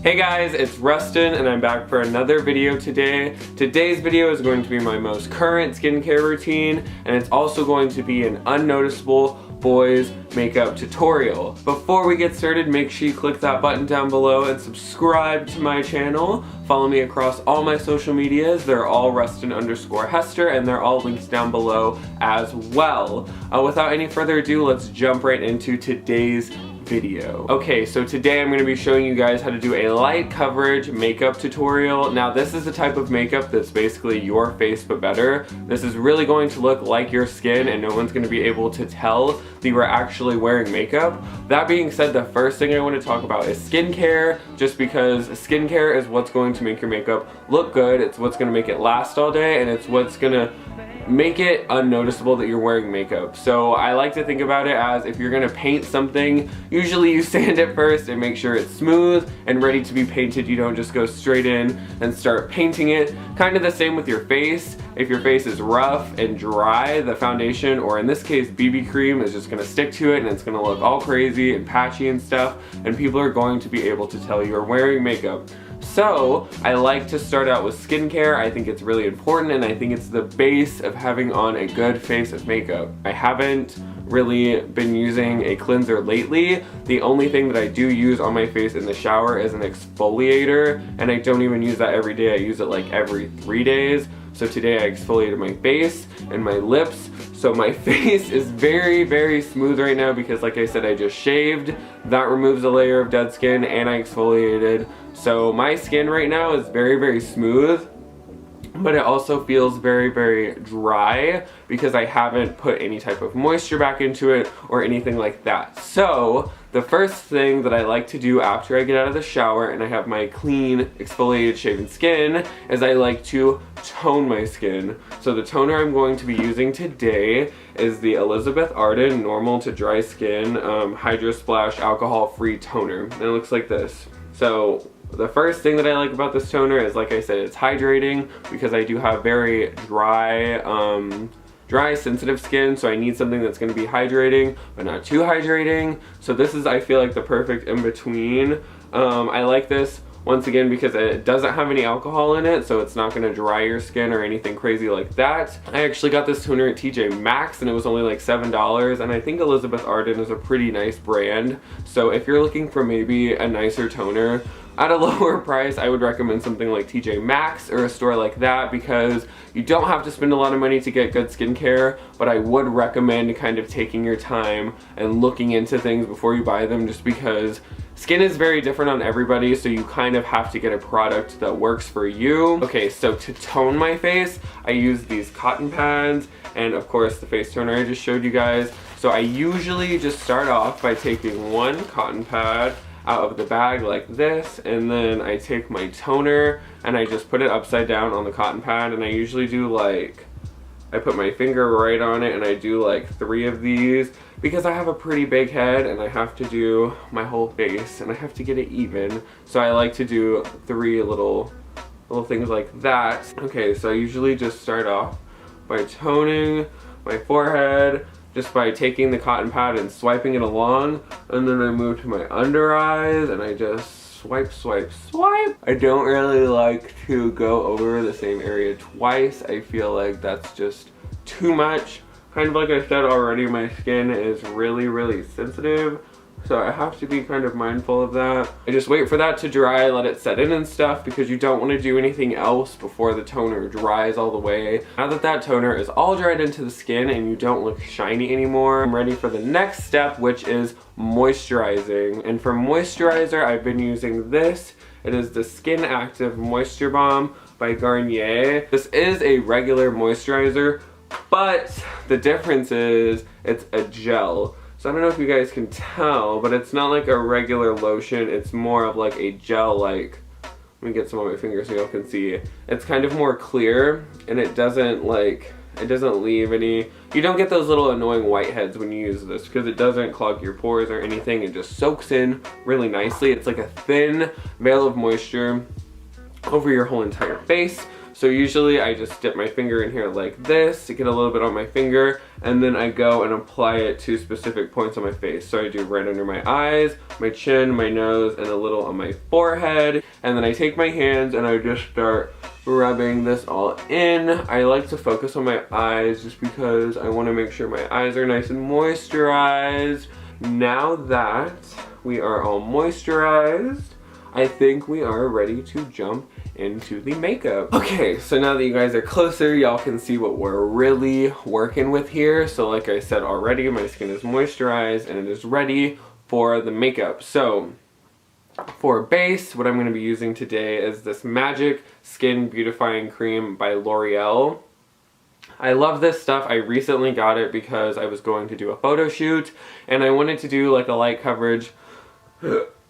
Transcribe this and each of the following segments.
Hey guys, it's Rustin and I'm back for another video today. Today's video is going to be my most current skincare routine, and it's also going to be an unnoticeable boys makeup tutorial. Before we get started, make sure you click that button down below and subscribe to my channel. Follow me across all my social medias. They're all Rustin_Hester and they're all linked down below as well. Without any further ado, let's jump right into today's video. Okay, so today I'm going to be showing you guys how to do a light coverage makeup tutorial. Now this is the type of makeup that's basically your face but better. This is really going to look like your skin and no one's going to be able to tell that you are actually wearing makeup. That being said, the first thing I want to talk about is skincare, just because skincare is what's going to make your makeup look good. It's what's going to make it last all day, and it's what's going to make it unnoticeable that you're wearing makeup. So I like to think about it as, if you're gonna paint something, usually you sand it first and make sure it's smooth and ready to be painted. You don't just go straight in and start painting it. Kind of the same with your face. If your face is rough and dry, the foundation, or in this case BB cream, is just gonna stick to it and it's gonna look all crazy and patchy and stuff, and people are going to be able to tell you're wearing makeup. So I like to start out with skincare. I think it's really important, and I think it's the base of having on a good face of makeup. I haven't really been using a cleanser lately. The only thing that I do use on my face in the shower is an exfoliator, and I don't even use that every day. I use it like every 3 days. So today I exfoliated my face and my lips. So my face is very, very smooth right now because, like I said, I just shaved. That removes a layer of dead skin, and I exfoliated. So my skin right now is very, very smooth, but it also feels very, very dry because I haven't put any type of moisture back into it or anything like that. So the first thing that I like to do after I get out of the shower and I have my clean, exfoliated, shaven skin is I like to tone my skin. So the toner I'm going to be using today is the Elizabeth Arden Normal to Dry Skin Hydro Splash Alcohol Free Toner. And it looks like this. So the first thing that I like about this toner is, like I said, it's hydrating, because I do have very dry, sensitive skin, so I need something that's going to be hydrating, but not too hydrating. So this is, I feel like, the perfect in-between. I like this, once again, because it doesn't have any alcohol in it, so it's not going to dry your skin or anything crazy like that. I actually got this toner at TJ Maxx, and it was only like $7, and I think Elizabeth Arden is a pretty nice brand. So if you're looking for maybe a nicer toner at a lower price, I would recommend something like TJ Maxx or a store like that, because you don't have to spend a lot of money to get good skincare, but I would recommend kind of taking your time and looking into things before you buy them, just because skin is very different on everybody, so you kind of have to get a product that works for you. Okay, so to tone my face, I use these cotton pads and of course the face toner I just showed you guys. So I usually just start off by taking one cotton pad out of the bag like this, and then I take my toner and I just put it upside down on the cotton pad, and I usually do like, I put my finger right on it and I do like 3 of these, because I have a pretty big head and I have to do my whole face and I have to get it even. So I like to do 3 little things like that. Okay, so I usually just start off by toning my forehead, just by taking the cotton pad and swiping it along, and then I move to my under eyes and I just swipe, swipe, swipe. I don't really like to go over the same area twice. I feel like that's just too much. Kind of like I said already, my skin is really, really sensitive, so I have to be kind of mindful of that. I just wait for that to dry, let it set in and stuff, because you don't want to do anything else before the toner dries all the way. Now that that toner is all dried into the skin and you don't look shiny anymore, I'm ready for the next step, which is moisturizing. And for moisturizer, I've been using this. It is the Skin Active Moisture Balm by Garnier. This is a regular moisturizer, but the difference is it's a gel. So I don't know if you guys can tell, but it's not like a regular lotion. It's more of like a gel, like, let me get some on my fingers so y'all can see. It's kind of more clear, and it doesn't leave any, you don't get those little annoying whiteheads when you use this, because it doesn't clog your pores or anything. It just soaks in really nicely. It's like a thin veil of moisture over your whole entire face. So usually I just dip my finger in here like this to get a little bit on my finger, and then I go and apply it to specific points on my face. So I do right under my eyes, my chin, my nose, and a little on my forehead. And then I take my hands and I just start rubbing this all in. I like to focus on my eyes just because I want to make sure my eyes are nice and moisturized. Now that we are all moisturized, I think we are ready to jump into the makeup. Okay, so now that you guys are closer, y'all can see what we're really working with here. So like I said already, my skin is moisturized and it is ready for the makeup. So for base, what I'm going to be using today is this Magic Skin Beautifying Cream by L'Oreal. I love this stuff. I recently got it because I was going to do a photo shoot and I wanted to do like a light coverage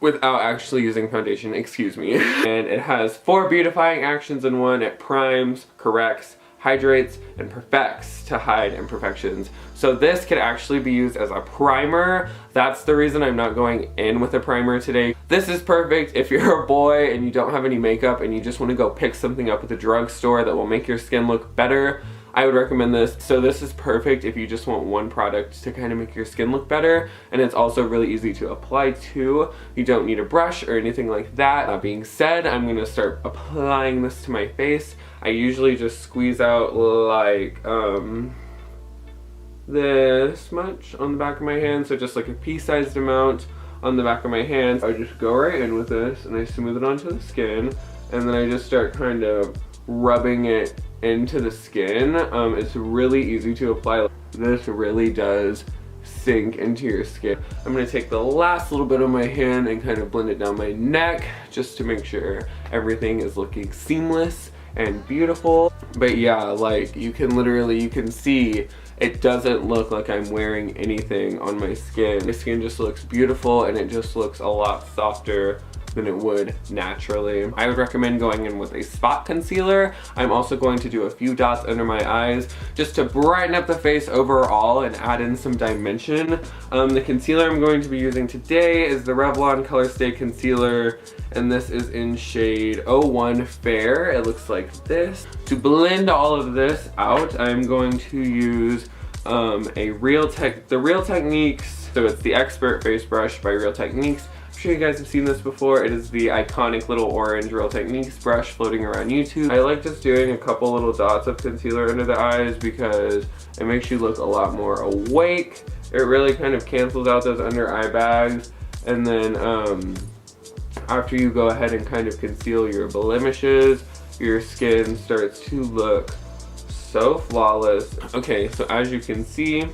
without actually using foundation, excuse me. And it has 4 beautifying actions in one. It primes, corrects, hydrates, and perfects to hide imperfections. So this could actually be used as a primer. That's the reason I'm not going in with a primer today. This is perfect if you're a boy and you don't have any makeup and you just want to go pick something up at the drugstore that will make your skin look better. I would recommend this. So this is perfect if you just want one product to kind of make your skin look better, and it's also really easy to apply to. You don't need a brush or anything like that. That being said, I'm gonna start applying this to my face. I usually just squeeze out like this much on the back of my hand, so just like a pea-sized amount on the back of my hand. I just go right in with this and I smooth it onto the skin, and then I just start kind of rubbing it into the skin. It's really easy to apply. This really does sink into your skin. I'm gonna take the last little bit of my hand and kind of blend it down my neck just to make sure everything is looking seamless and beautiful. But yeah, like you can see it doesn't look like I'm wearing anything on my skin. My skin just looks beautiful and it just looks a lot softer than it would naturally. I would recommend going in with a spot concealer. I'm also going to do a few dots under my eyes just to brighten up the face overall and add in some dimension. The concealer I'm going to be using today is the Revlon Color Stay Concealer, and this is in shade 01 Fair. It looks like this. To blend all of this out, I'm going to use the Real Techniques, so it's the Expert Face Brush by Real Techniques. I'm sure you guys have seen this before. It is the iconic little orange Real Techniques brush floating around YouTube. I like just doing a couple little dots of concealer under the eyes because it makes you look a lot more awake. It really kind of cancels out those under eye bags, and then after you go ahead and kind of conceal your blemishes, your skin starts to look so flawless. Okay, so as you can see,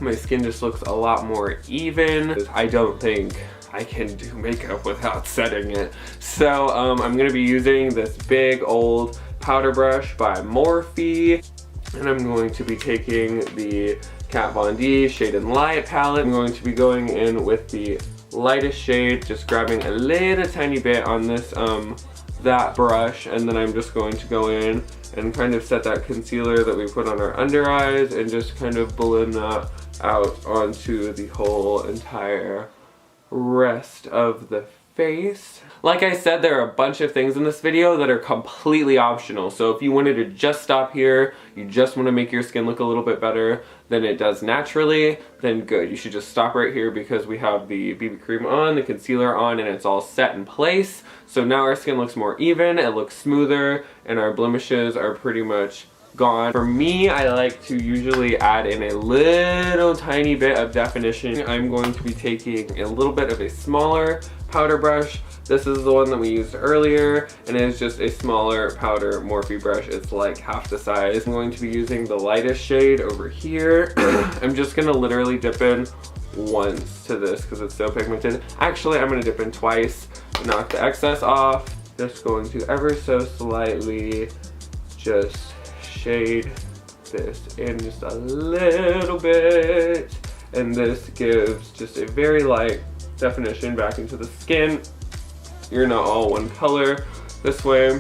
my skin just looks a lot more even. I don't think I can do makeup without setting it. So I'm gonna be using this big old powder brush by Morphe, and I'm going to be taking the Kat Von D Shade and Light palette. I'm going to be going in with the lightest shade, just grabbing a little tiny bit on this that brush, and then I'm just going to go in and kind of set that concealer that we put on our under eyes and just kind of blend that out onto the whole entire rest of the face. Like I said, there are a bunch of things in this video that are completely optional. So if you wanted to just stop here, you just want to make your skin look a little bit better than it does naturally, then good. You should just stop right here because we have the BB cream on, the concealer on, and it's all set in place. So now our skin looks more even, it looks smoother, and our blemishes are pretty much gone. For me, I like to usually add in a little tiny bit of definition. I'm going to be taking a little bit of a smaller powder brush. This is the one that we used earlier, and it is just a smaller powder Morphe brush. It's like half the size. I'm going to be using the lightest shade over here. I'm just gonna literally dip in once to this because it's so pigmented. Actually, I'm gonna dip in twice to knock the excess off. Just going to ever so slightly just shade this in just a little bit, and this gives just a very light definition back into the skin. You're not all one color this way,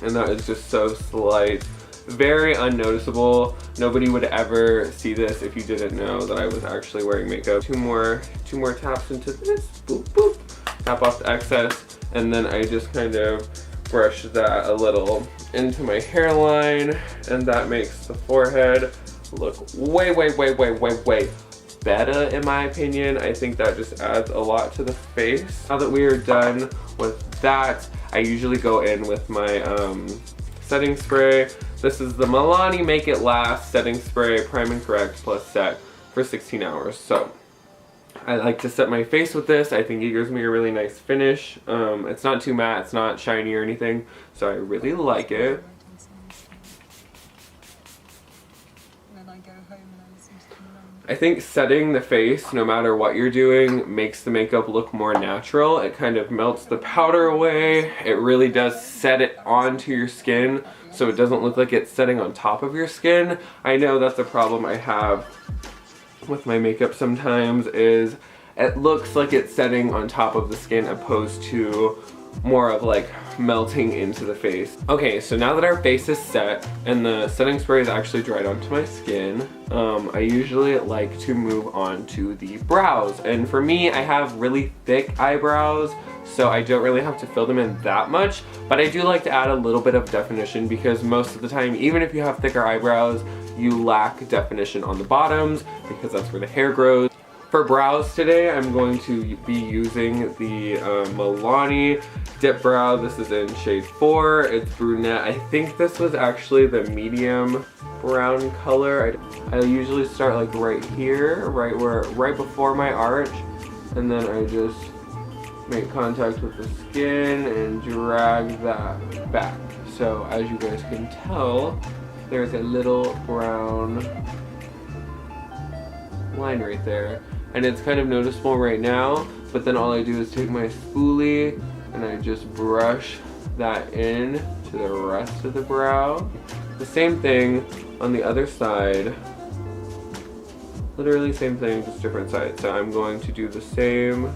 and that is just so slight, very unnoticeable. Nobody would ever see this if you didn't know that I was actually wearing makeup. Two more taps into this, boop boop, tap off the excess, and then I just kind of brush that a little into my hairline, and that makes the forehead look way better in my opinion. I think that just adds a lot to the face. Now that we are done with that, I usually go in with my setting spray. This is the Milani Make It Last setting spray, prime and correct plus set for 16 hours. So I like to set my face with this. I think it gives me a really nice finish. It's not too matte, it's not shiny or anything, so I really like it. I think setting the face, no matter what you're doing, makes the makeup look more natural. It kind of melts the powder away. It really does set it onto your skin, so it doesn't look like it's setting on top of your skin. I know that's a problem I have with my makeup sometimes, is it looks like it's setting on top of the skin opposed to more of like melting into the face. Okay, so now that our face is set and the setting spray is actually dried onto my skin, I usually like to move on to the brows. And for me, I have really thick eyebrows, so I don't really have to fill them in that much, but I do like to add a little bit of definition because most of the time, even if you have thicker eyebrows, you lack definition on the bottoms because that's where the hair grows. For brows today, I'm going to be using the Milani Dip Brow. This is in shade 4. It's brunette. I think this was actually the medium brown color. I usually start like right here, right before my arch, and then I just make contact with the skin and drag that back. So as you guys can tell, there's a little brown line right there. And it's kind of noticeable right now, but then all I do is take my spoolie and I just brush that in to the rest of the brow. The same thing on the other side. Literally same thing, just different sides. So I'm going to do the same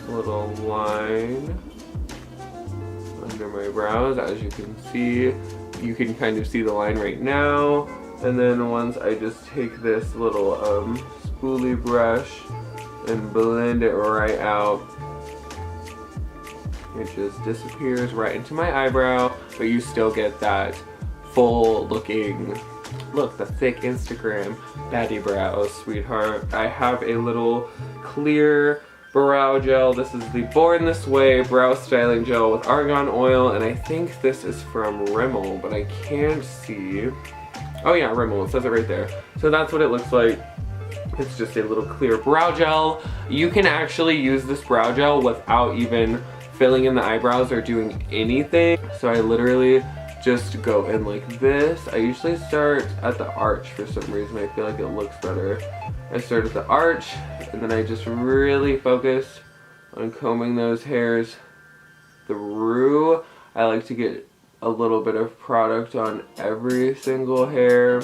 little line under my brows. As you can see, you can kind of see the line right now. And then once I just take this little spoolie brush and blend it right out, it just disappears right into my eyebrow, but you still get that full looking, look, the thick Instagram baddie brows, sweetheart. I have a little clear brow gel. This is the Born This Way brow styling gel with argan oil, and I think this is from Rimmel, but I can't see. Oh yeah, Rimmel, it says it right there. So that's what it looks like. It's just a little clear brow gel. You can actually use this brow gel without even filling in the eyebrows or doing anything. So I literally just go in like this. I usually start at the arch for some reason. I feel like it looks better. I start at the arch, and then I just really focus on combing those hairs through. I like to get a little bit of product on every single hair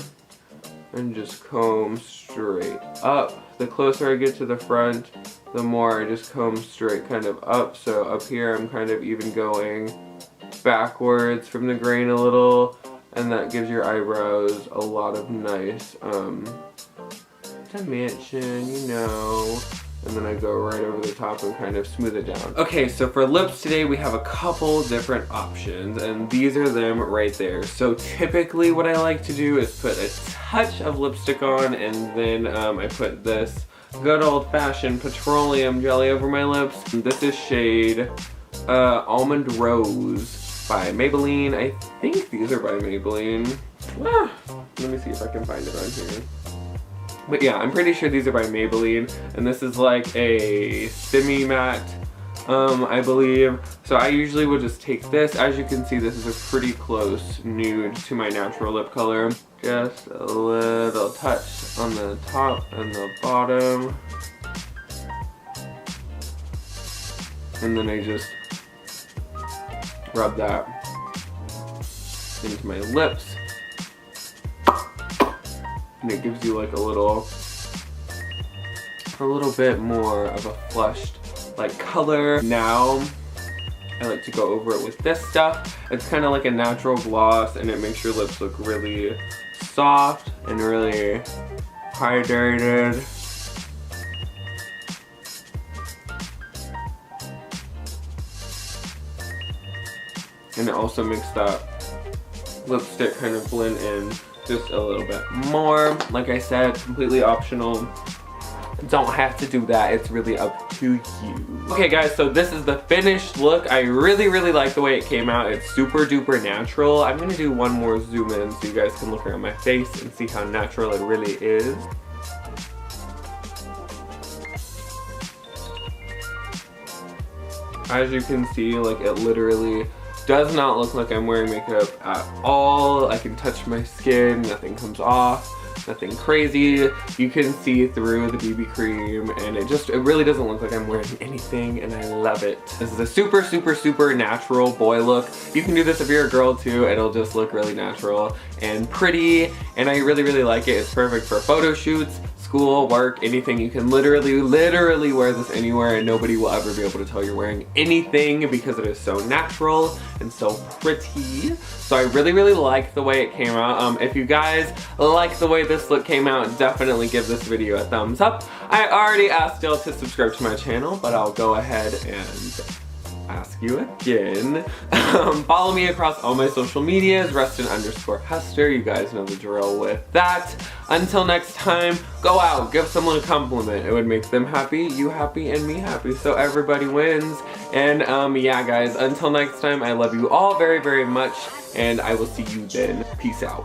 and just comb straight up. The closer I get to the front, the more I just comb straight kind of up. So up here I'm kind of even going backwards from the grain a little, and that gives your eyebrows a lot of nice dimension, you know. And then I go right over the top and kind of smooth it down. Okay, so for lips today, we have a couple different options, and these are them right there. So typically what I like to do is put a touch of lipstick on, and then I put this good old-fashioned petroleum jelly over my lips. This is shade Almond Rose by Maybelline. I think these are by Maybelline. Let me see if I can find it on here. But yeah, I'm pretty sure these are by Maybelline, and this is like a semi-matte, I believe. So I usually will just take this. As you can see, this is a pretty close nude to my natural lip color. Just a little touch on the top and the bottom. And then I just rub that into my lips. And it gives you like a little bit more of a flushed like color. Now I like to go over it with this stuff. It's kind of like a natural gloss, and it makes your lips look really soft and really hydrated. and it also makes that lipstick kind of blend in just a little bit more. Like I said, completely optional. Don't have to do that, it's really up to you. Okay guys, so this is the finished look. I really like the way it came out. It's super duper natural. I'm gonna do one more zoom in so you guys can look around my face and see how natural it really is. As you can see, like, it literally does not look like I'm wearing makeup at all. I can touch my skin, nothing comes off. Nothing crazy. You can see through the BB cream, and it really doesn't look like I'm wearing anything, and I love it. This is a super natural boy look. You can do this if you're a girl too. It'll just look really natural and pretty, and I really like it. It's perfect for photo shoots, school, work, anything. You can literally wear this anywhere, and nobody will ever be able to tell you're wearing anything because it is so natural and so pretty. So I really like the way it came out. If you guys like the way this look came out, definitely give this video a thumbs up. I already asked y'all to subscribe to my channel, but I'll go ahead and ask you again. Follow me across all my social medias, Rustin_Hester. You guys know the drill with that. Until next time, go out, give someone a compliment. It would make them happy, you happy, and me happy. So everybody wins. And yeah guys, until next time, I love you all very much, and I will see you then. Peace out.